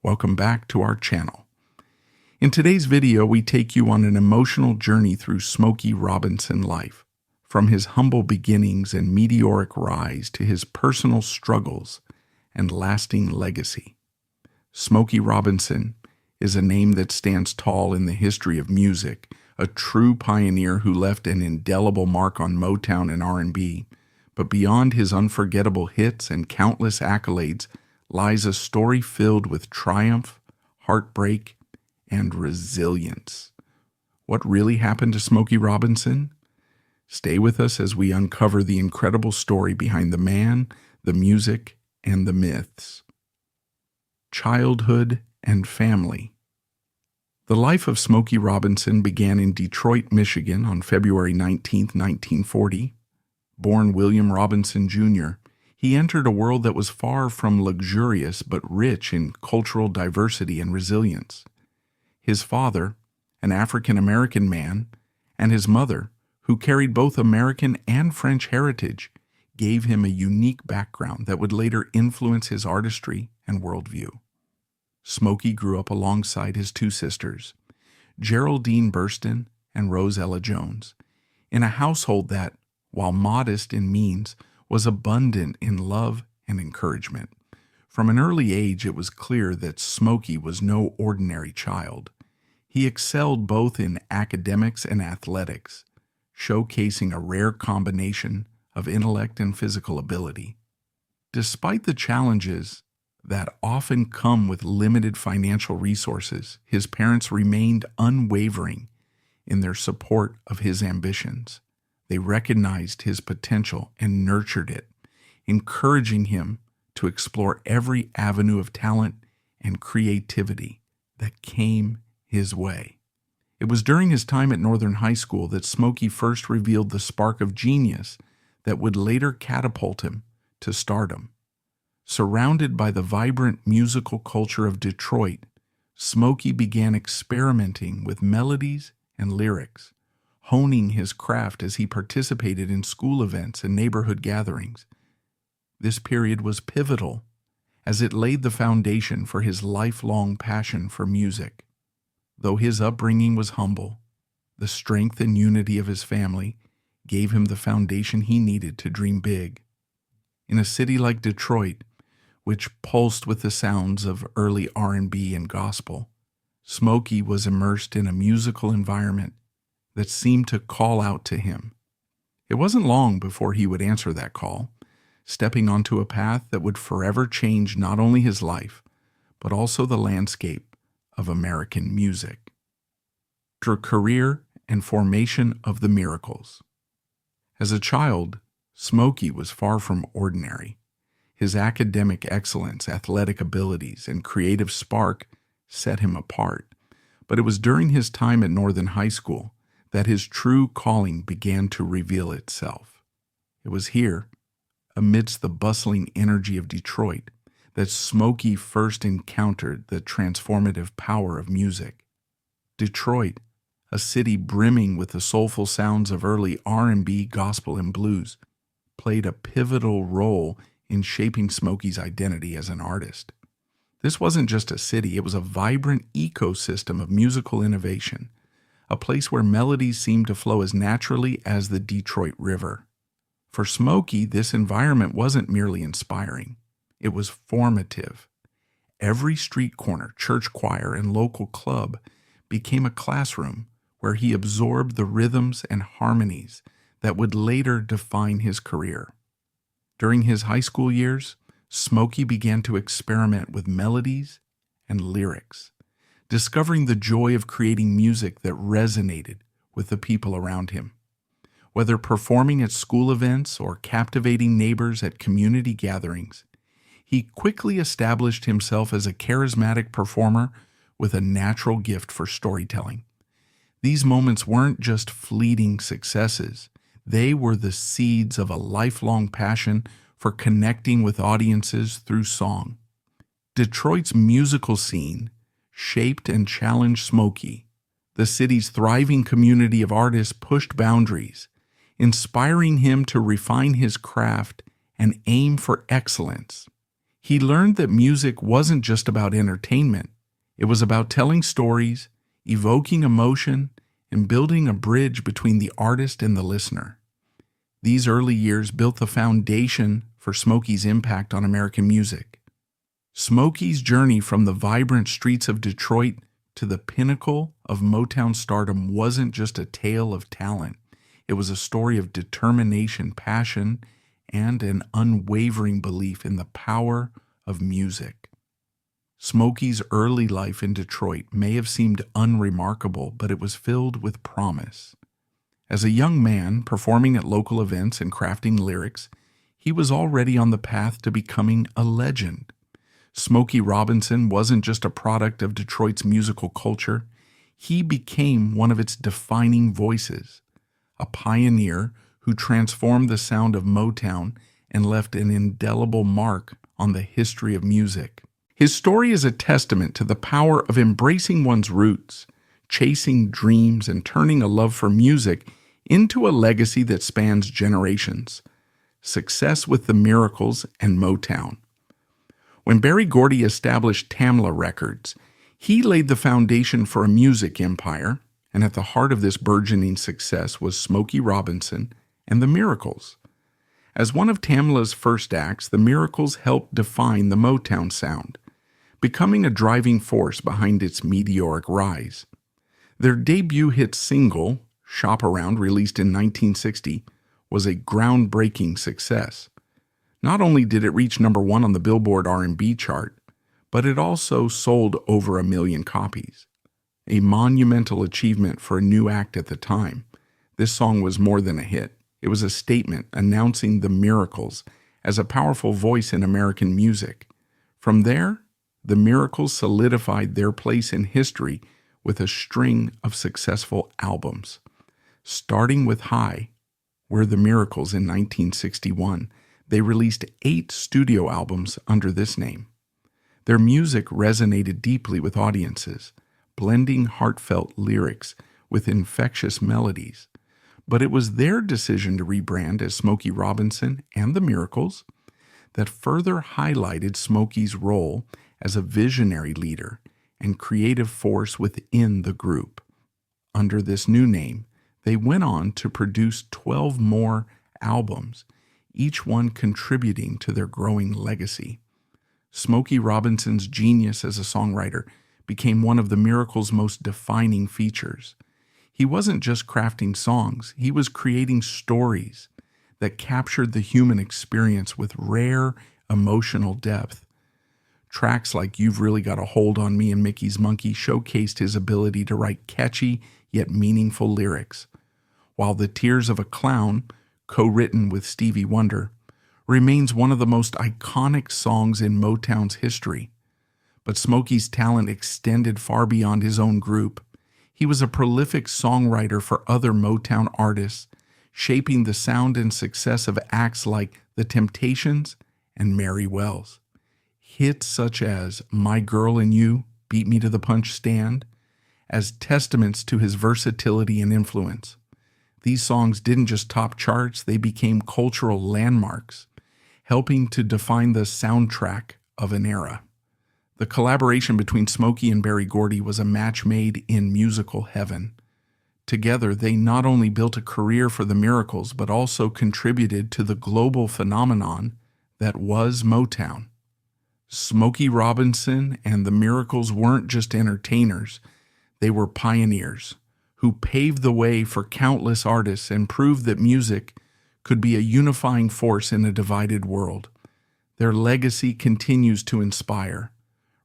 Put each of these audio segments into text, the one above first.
Welcome back to our channel. In today's video, we take you on an emotional journey through Smokey Robinson life, from his humble beginnings and meteoric rise to his personal struggles and lasting legacy. Smokey Robinson is a name that stands tall in the history of music, a true pioneer who left an indelible mark on Motown and R&B. But beyond his unforgettable hits and countless accolades lies a story filled with triumph, heartbreak, and resilience. What really happened to Smokey Robinson? Stay with us as we uncover the incredible story behind the man, the music, and the myths. Childhood and family. The life of Smokey Robinson began in Detroit, Michigan on February 19, 1940. Born William Robinson, Jr., he entered a world that was far from luxurious but rich in cultural diversity and resilience. His father, an African-American man, and his mother, who carried both American and French heritage, gave him a unique background that would later influence his artistry and worldview. Smokey grew up alongside his two sisters, Geraldine Burston and Rose Ella Jones, in a household that, while modest in means, was abundant in love and encouragement. From an early age, it was clear that Smokey was no ordinary child. He excelled both in academics and athletics, showcasing a rare combination of intellect and physical ability. Despite the challenges that often come with limited financial resources, his parents remained unwavering in their support of his ambitions. They recognized his potential and nurtured it, encouraging him to explore every avenue of talent and creativity that came his way. It was during his time at Northern High School that Smokey first revealed the spark of genius that would later catapult him to stardom. Surrounded by the vibrant musical culture of Detroit, Smokey began experimenting with melodies and lyrics, honing his craft as he participated in school events and neighborhood gatherings. This period was pivotal as it laid the foundation for his lifelong passion for music. Though his upbringing was humble, the strength and unity of his family gave him the foundation he needed to dream big. In a city like Detroit, which pulsed with the sounds of early R&B and gospel, Smokey was immersed in a musical environment that seemed to call out to him. It wasn't long before he would answer that call, stepping onto a path that would forever change not only his life, but also the landscape of American music. Career and formation of the miracles. As a child, Smokey was far from ordinary. His academic excellence, athletic abilities, and creative spark set him apart. But it was during his time at Northern High School that his true calling began to reveal itself. It was here, amidst the bustling energy of Detroit, that Smokey first encountered the transformative power of music. Detroit, a city brimming with the soulful sounds of early R&B, gospel, and blues, played a pivotal role in shaping Smokey's identity as an artist. This wasn't just a city, it was a vibrant ecosystem of musical innovation, a place where melodies seemed to flow as naturally as the Detroit River. For Smokey, this environment wasn't merely inspiring, it was formative. Every street corner, church choir, and local club became a classroom where he absorbed the rhythms and harmonies that would later define his career. During his high school years, Smokey began to experiment with melodies and lyrics, discovering the joy of creating music that resonated with the people around him. Whether performing at school events or captivating neighbors at community gatherings, he quickly established himself as a charismatic performer with a natural gift for storytelling. These moments weren't just fleeting successes. They were the seeds of a lifelong passion for connecting with audiences through song. Detroit's musical scene shaped and challenged Smokey. The city's thriving community of artists pushed boundaries, inspiring him to refine his craft and aim for excellence. He learned that music wasn't just about entertainment. It was about telling stories, evoking emotion, and building a bridge between the artist and the listener. These early years built the foundation for Smokey's impact on American music. Smokey's journey from the vibrant streets of Detroit to the pinnacle of Motown stardom wasn't just a tale of talent. It was a story of determination, passion, and an unwavering belief in the power of music. Smokey's early life in Detroit may have seemed unremarkable, but it was filled with promise. As a young man performing at local events and crafting lyrics, he was already on the path to becoming a legend. Smokey Robinson wasn't just a product of Detroit's musical culture. He became one of its defining voices, a pioneer who transformed the sound of Motown and left an indelible mark on the history of music. His story is a testament to the power of embracing one's roots, chasing dreams, and turning a love for music into a legacy that spans generations. Success with the Miracles and Motown. When Berry Gordy established Tamla Records, he laid the foundation for a music empire, and at the heart of this burgeoning success was Smokey Robinson and the Miracles. As one of Tamla's first acts, the Miracles helped define the Motown sound, becoming a driving force behind its meteoric rise. Their debut hit single, Shop Around, released in 1960, was a groundbreaking success. Not only did it reach number 1 on the Billboard R&B chart, but it also sold over 1 million copies. A monumental achievement for a new act at the time. This song was more than a hit. It was a statement announcing the Miracles as a powerful voice in American music. From there, the Miracles solidified their place in history with a string of successful albums. Starting with High, We're the Miracles in 1961, they released 8 studio albums under this name. Their music resonated deeply with audiences, blending heartfelt lyrics with infectious melodies. But it was their decision to rebrand as Smokey Robinson and the Miracles that further highlighted Smokey's role as a visionary leader and creative force within the group. Under this new name, they went on to produce 12 more albums, each one contributing to their growing legacy. Smokey Robinson's genius as a songwriter became one of the Miracles' most defining features. He wasn't just crafting songs, he was creating stories that captured the human experience with rare emotional depth. Tracks like You've Really Got a Hold on Me and Mickey's Monkey showcased his ability to write catchy yet meaningful lyrics, while The Tears of a Clown, co-written with Stevie Wonder, remains one of the most iconic songs in Motown's history. But Smokey's talent extended far beyond his own group. He was a prolific songwriter for other Motown artists, shaping the sound and success of acts like The Temptations and Mary Wells. Hits such as My Girl and You, Beat Me to the Punch stand as testaments to his versatility and influence. These songs didn't just top charts, they became cultural landmarks, helping to define the soundtrack of an era. The collaboration between Smokey and Berry Gordy was a match made in musical heaven. Together, they not only built a career for the Miracles, but also contributed to the global phenomenon that was Motown. Smokey Robinson and the Miracles weren't just entertainers, they were pioneers who paved the way for countless artists and proved that music could be a unifying force in a divided world. Their legacy continues to inspire,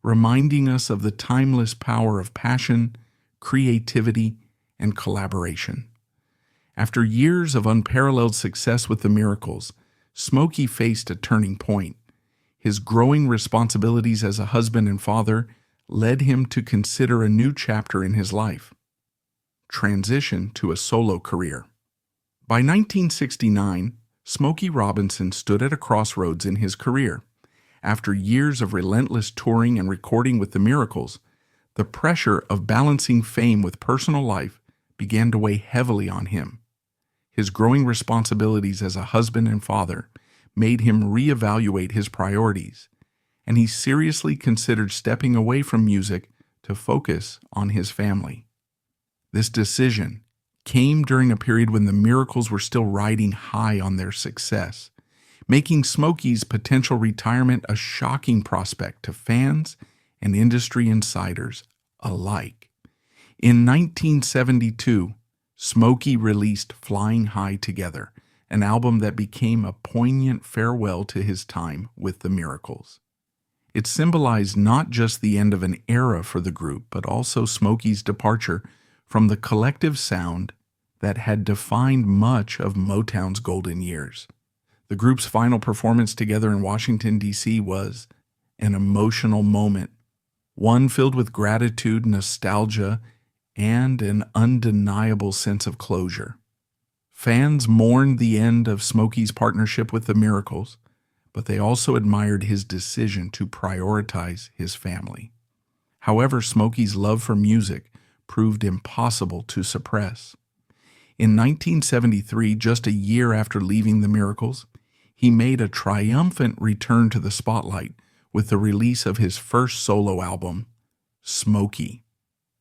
reminding us of the timeless power of passion, creativity, and collaboration. After years of unparalleled success with the Miracles, Smokey faced a turning point. His growing responsibilities as a husband and father led him to consider a new chapter in his life: transition to a solo career. By 1969, Smokey Robinson stood at a crossroads in his career. After years of relentless touring and recording with the Miracles, the pressure of balancing fame with personal life began to weigh heavily on him. His growing responsibilities as a husband and father made him reevaluate his priorities, and he seriously considered stepping away from music to focus on his family. This decision came during a period when the Miracles were still riding high on their success, making Smokey's potential retirement a shocking prospect to fans and industry insiders alike. In 1972, Smokey released Flying High Together, an album that became a poignant farewell to his time with the Miracles. It symbolized not just the end of an era for the group, but also Smokey's departure from the collective sound that had defined much of Motown's golden years. The group's final performance together in Washington, D.C. was an emotional moment, one filled with gratitude, nostalgia, and an undeniable sense of closure. Fans mourned the end of Smokey's partnership with the Miracles, but they also admired his decision to prioritize his family. However, Smokey's love for music proved impossible to suppress. In 1973, just a year after leaving the Miracles, he made a triumphant return to the spotlight with the release of his first solo album, Smokey.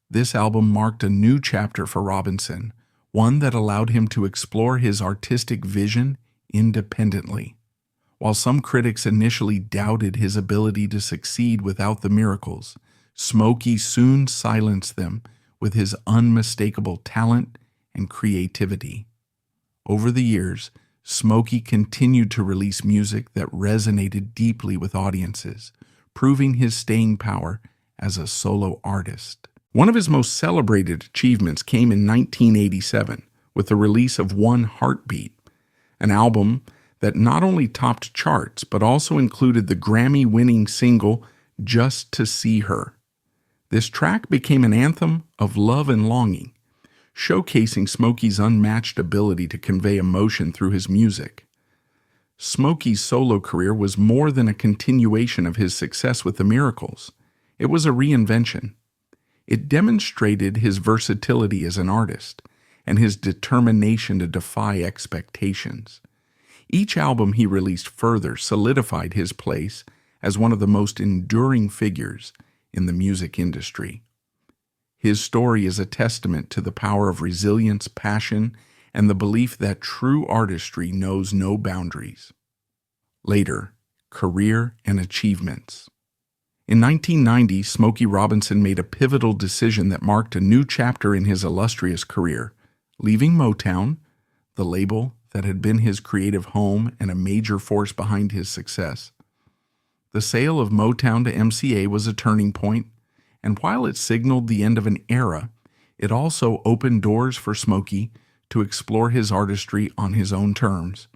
This album marked a new chapter for Robinson, one that allowed him to explore his artistic vision independently. While some critics initially doubted his ability to succeed without the Miracles, Smokey soon silenced them with his unmistakable talent and creativity. Over the years, Smokey continued to release music that resonated deeply with audiences, proving his staying power as a solo artist. One of his most celebrated achievements came in 1987 with the release of One Heartbeat, an album that not only topped charts but also included the Grammy-winning single Just to See Her. This track became an anthem of love and longing, showcasing Smokey's unmatched ability to convey emotion through his music. Smokey's solo career was more than a continuation of his success with the Miracles. It was a reinvention. It demonstrated his versatility as an artist and his determination to defy expectations. Each album he released further solidified his place as one of the most enduring figures in the music industry. His story is a testament to the power of resilience, passion, and the belief that true artistry knows no boundaries. Later, career and achievements. In 1990, Smokey Robinson made a pivotal decision that marked a new chapter in his illustrious career, leaving Motown, the label that had been his creative home and a major force behind his success. The sale of Motown to MCA was a turning point, and while it signaled the end of an era, it also opened doors for Smokey to explore his artistry on his own terms.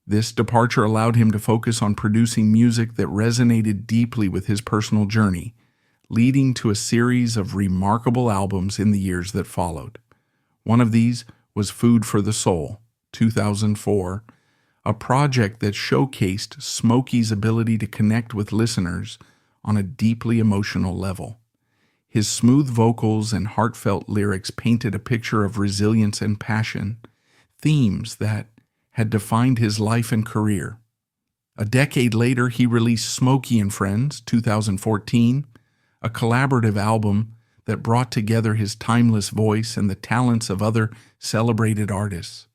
This departure allowed him to focus on producing music that resonated deeply with his personal journey, leading to a series of remarkable albums in the years that followed. One of these was Food for the Soul, 2004, a project that showcased Smokey's ability to connect with listeners on a deeply emotional level. His smooth vocals and heartfelt lyrics painted a picture of resilience and passion, themes that had defined his life and career. A decade later, he released Smokey and Friends, 2014, a collaborative album that brought together his timeless voice and the talents of other celebrated artists.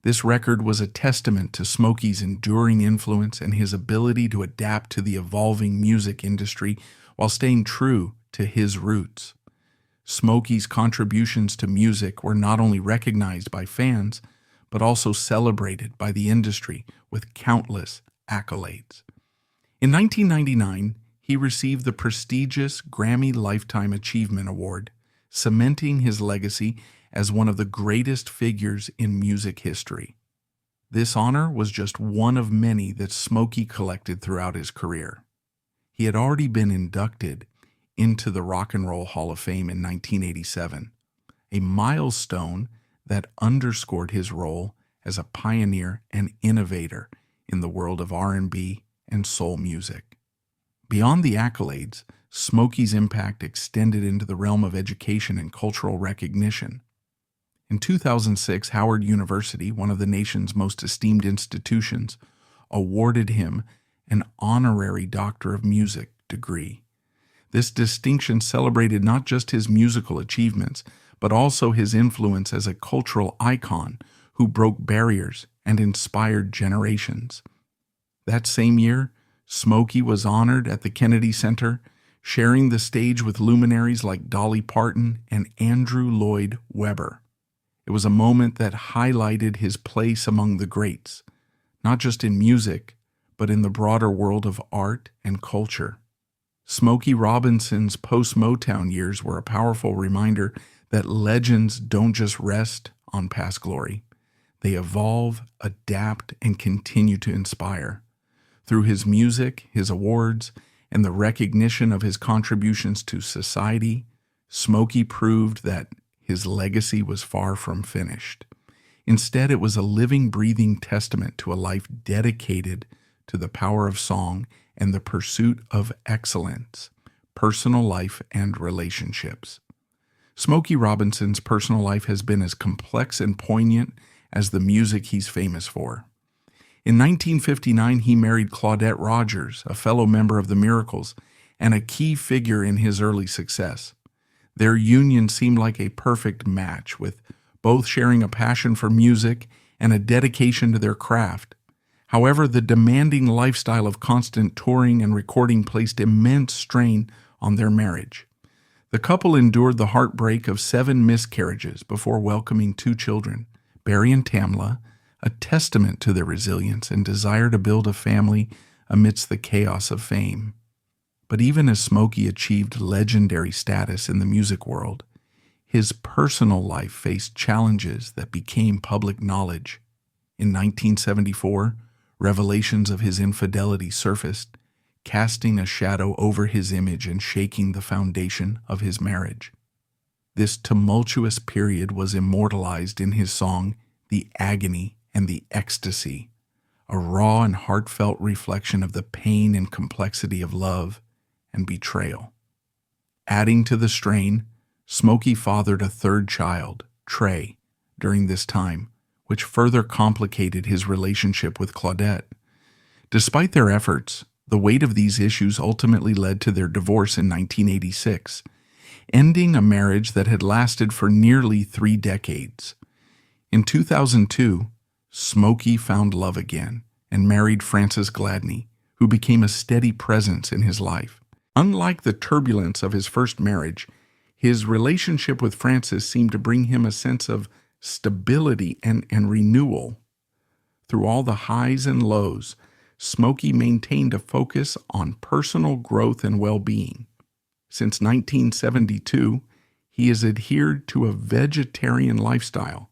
This record was a testament to Smokey's enduring influence and his ability to adapt to the evolving music industry while staying true to his roots. Smokey's contributions to music were not only recognized by fans, but also celebrated by the industry with countless accolades. In 1999, he received the prestigious Grammy Lifetime Achievement Award, cementing his legacy as one of the greatest figures in music history. This honor was just one of many that Smokey collected throughout his career. He had already been inducted into the Rock and Roll Hall of Fame in 1987, a milestone that underscored his role as a pioneer and innovator in the world of R&B and soul music. Beyond the accolades, Smokey's impact extended into the realm of education and cultural recognition. In 2006, Howard University, one of the nation's most esteemed institutions, awarded him an honorary Doctor of Music degree. This distinction celebrated not just his musical achievements, but also his influence as a cultural icon who broke barriers and inspired generations. That same year, Smokey was honored at the Kennedy Center, sharing the stage with luminaries like Dolly Parton and Andrew Lloyd Webber. It was a moment that highlighted his place among the greats, not just in music, but in the broader world of art and culture. Smokey Robinson's post-Motown years were a powerful reminder that legends don't just rest on past glory. They evolve, adapt, and continue to inspire. Through his music, his awards, and the recognition of his contributions to society, Smokey proved that his legacy was far from finished. Instead, it was a living, breathing testament to a life dedicated to the power of song and the pursuit of excellence, personal life, and relationships. Smokey Robinson's personal life has been as complex and poignant as the music he's famous for. In 1959, he married Claudette Rogers, a fellow member of the Miracles and a key figure in his early success. Their union seemed like a perfect match, with both sharing a passion for music and a dedication to their craft. However, the demanding lifestyle of constant touring and recording placed immense strain on their marriage. The couple endured the heartbreak of 7 miscarriages before welcoming 2 children, Barry and Tamla, a testament to their resilience and desire to build a family amidst the chaos of fame. But even as Smokey achieved legendary status in the music world, his personal life faced challenges that became public knowledge. In 1974, revelations of his infidelity surfaced, casting a shadow over his image and shaking the foundation of his marriage. This tumultuous period was immortalized in his song, The Agony and the Ecstasy, a raw and heartfelt reflection of the pain and complexity of love and betrayal. Adding to the strain, Smokey fathered a 3rd child, Trey, during this time, which further complicated his relationship with Claudette. Despite their efforts, the weight of these issues ultimately led to their divorce in 1986, ending a marriage that had lasted for nearly 3 decades. In 2002, Smokey found love again and married Frances Gladney, who became a steady presence in his life. Unlike the turbulence of his first marriage, his relationship with Frances seemed to bring him a sense of stability and renewal. Through all the highs and lows, Smokey maintained a focus on personal growth and well-being. Since 1972, he has adhered to a vegetarian lifestyle,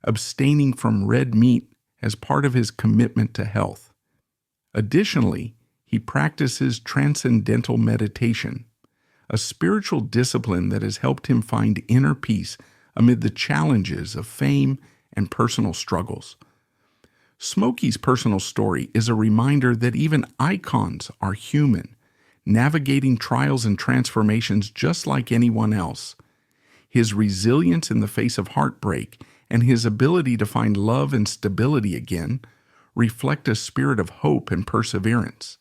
abstaining from red meat as part of his commitment to health. Additionally, he practices transcendental meditation, a spiritual discipline that has helped him find inner peace amid the challenges of fame and personal struggles. Smokey's personal story is a reminder that even icons are human, navigating trials and transformations just like anyone else. His resilience in the face of heartbreak and his ability to find love and stability again reflect a spirit of hope and perseverance.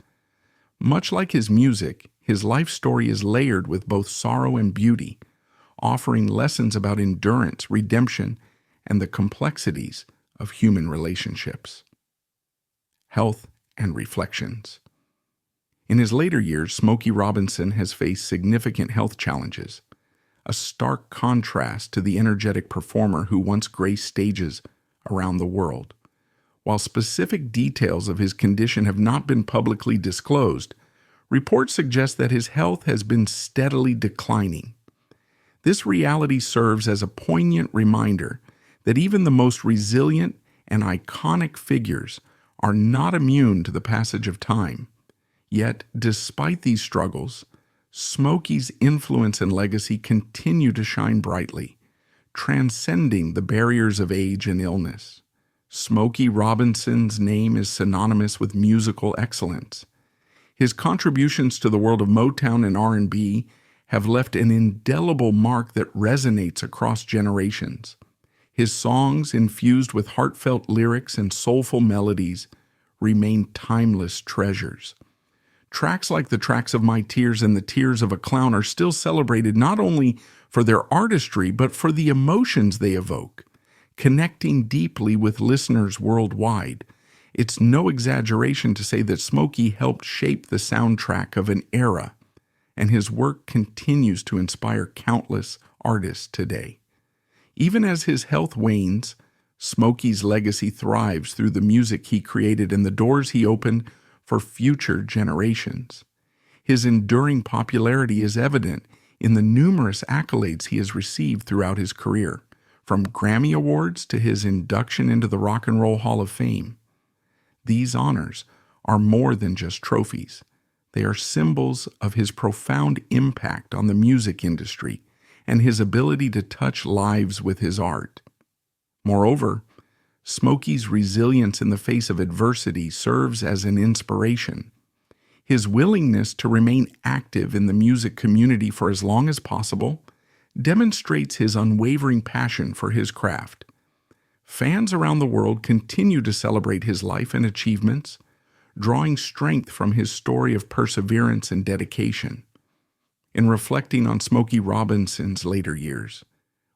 Much like his music, his life story is layered with both sorrow and beauty, offering lessons about endurance, redemption, and the complexities of human relationships. Health and reflections. In his later years, Smokey Robinson has faced significant health challenges, a stark contrast to the energetic performer who once graced stages around the world. While specific details of his condition have not been publicly disclosed, reports suggest that his health has been steadily declining. This reality serves as a poignant reminder that even the most resilient and iconic figures are not immune to the passage of time. Yet, despite these struggles, Smokey's influence and legacy continue to shine brightly, transcending the barriers of age and illness. Smokey Robinson's name is synonymous with musical excellence. His contributions to the world of Motown and R&B have left an indelible mark that resonates across generations. His songs, infused with heartfelt lyrics and soulful melodies, remain timeless treasures. Tracks like The Tracks of My Tears and The Tears of a Clown are still celebrated not only for their artistry, but for the emotions they evoke, connecting deeply with listeners worldwide. It's no exaggeration to say that Smokey helped shape the soundtrack of an era, and his work continues to inspire countless artists today. Even as his health wanes, Smokey's legacy thrives through the music he created and the doors he opened for future generations. His enduring popularity is evident in the numerous accolades he has received throughout his career, from Grammy Awards to his induction into the Rock and Roll Hall of Fame. These honors are more than just trophies. They are symbols of his profound impact on the music industry and his ability to touch lives with his art. Moreover, Smokey's resilience in the face of adversity serves as an inspiration. His willingness to remain active in the music community for as long as possible demonstrates his unwavering passion for his craft. Fans around the world continue to celebrate his life and achievements, drawing strength from his story of perseverance and dedication. In reflecting on Smokey Robinson's later years,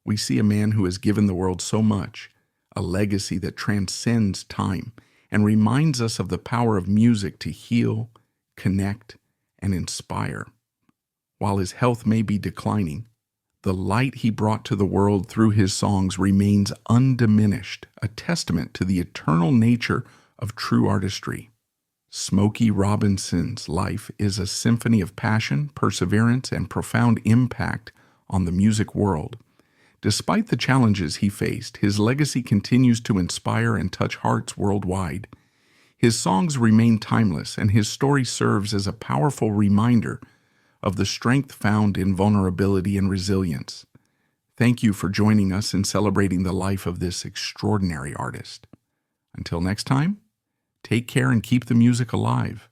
we see a man who has given the world so much, a legacy that transcends time and reminds us of the power of music to heal, connect, and inspire. While his health may be declining, the light he brought to the world through his songs remains undiminished, a testament to the eternal nature of true artistry. Smokey Robinson's life is a symphony of passion, perseverance, and profound impact on the music world. Despite the challenges he faced, his legacy continues to inspire and touch hearts worldwide. His songs remain timeless, and his story serves as a powerful reminder of the strength found in vulnerability and resilience. Thank you for joining us in celebrating the life of this extraordinary artist. Until next time, take care and keep the music alive.